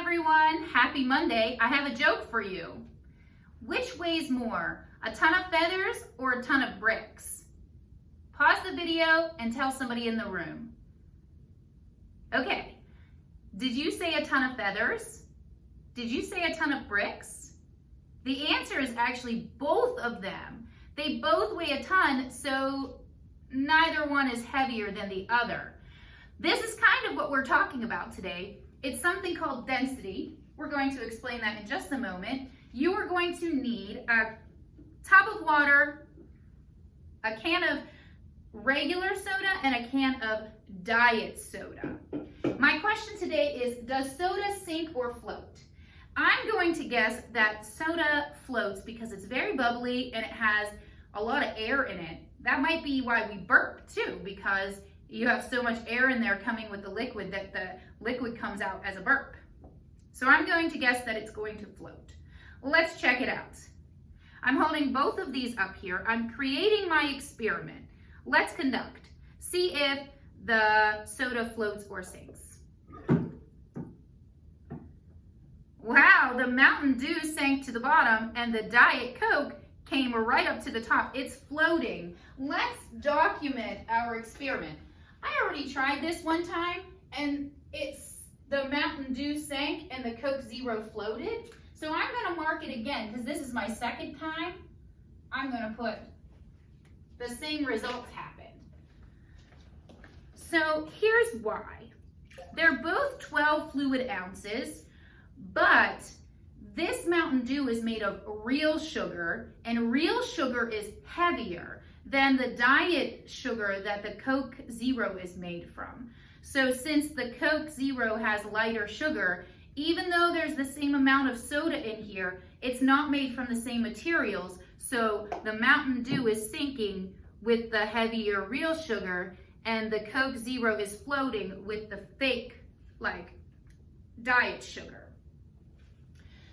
everyone, happy Monday. I have a joke for you. Which weighs more, a ton of feathers or a ton of bricks? Pause the video and tell somebody in the room. Okay, did you say a ton of feathers? Did you say a ton of bricks? The answer is actually both of them. They both weigh a ton, so neither one is heavier than the other. This is kind of what we're talking about today. It's something called density. We're going to explain that in just a moment. You are going to need a tub of water, a can of regular soda, and a can of diet soda. My question today is, does soda sink or float? I'm going to guess that soda floats because it's very bubbly and it has a lot of air in it. That might be why we burp too, because you have so much air in there coming with the liquid that the liquid comes out as a burp. So I'm going to guess that it's going to float. Let's check it out. I'm holding both of these up here. I'm creating my experiment. Let's conduct. See if the soda floats or sinks. Wow, the Mountain Dew sank to the bottom and the Diet Coke came right up to the top. It's floating. Let's document our experiment. I already tried this one time and the Mountain Dew sank and the Coke Zero floated. So I'm going to mark it again because this is my second time. I'm going to put the same results happened. So here's why. They're both 12 fluid ounces, but this Mountain Dew is made of real sugar, and real sugar is heavier than the diet sugar that the Coke Zero is made from. So since the Coke Zero has lighter sugar, even though there's the same amount of soda in here, it's not made from the same materials. So the Mountain Dew is sinking with the heavier real sugar, and the Coke Zero is floating with the fake, diet sugar.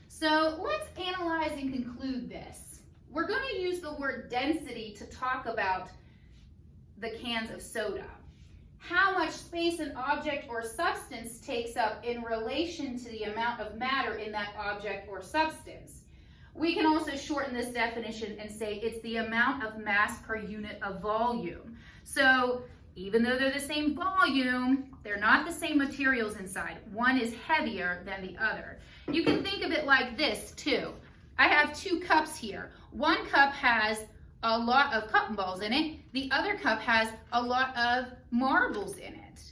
So let's analyze and conclude this. We're going to use the word density to talk about the cans of soda. How much space an object or substance takes up in relation to the amount of matter in that object or substance. We can also shorten this definition and say it's the amount of mass per unit of volume. So even though they're the same volume, they're not the same materials inside. One is heavier than the other. You can think of it like this too. I have two cups here. One cup has a lot of cotton balls in it. The other cup has a lot of marbles in it.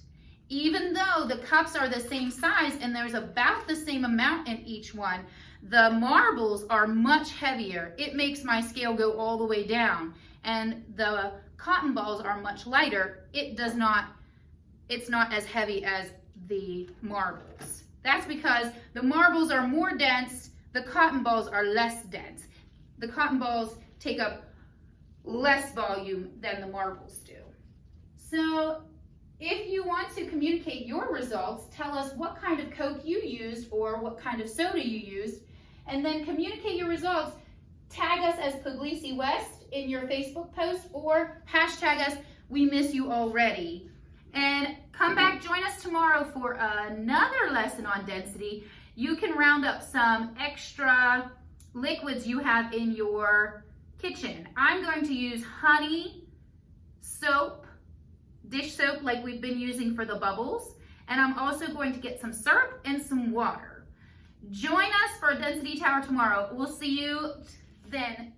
Even though the cups are the same size and there's about the same amount in each one, the marbles are much heavier. It makes my scale go all the way down. And the cotton balls are much lighter. It's not as heavy as the marbles. That's because the marbles are more dense, the cotton balls are less dense. The cotton balls take up less volume than the marbles do. So if you want to communicate your results, tell us what kind of Coke you used or what kind of soda you used, and then communicate your results. Tag us as Puglisi West in your Facebook post or hashtag us We Miss You Already. And come back, join us tomorrow for another lesson on density. You can round up some extra liquids you have in your kitchen. I'm going to use honey, soap, dish soap like we've been using for the bubbles, and I'm also going to get some syrup and some water. Join us for a density tower tomorrow. We'll see you then.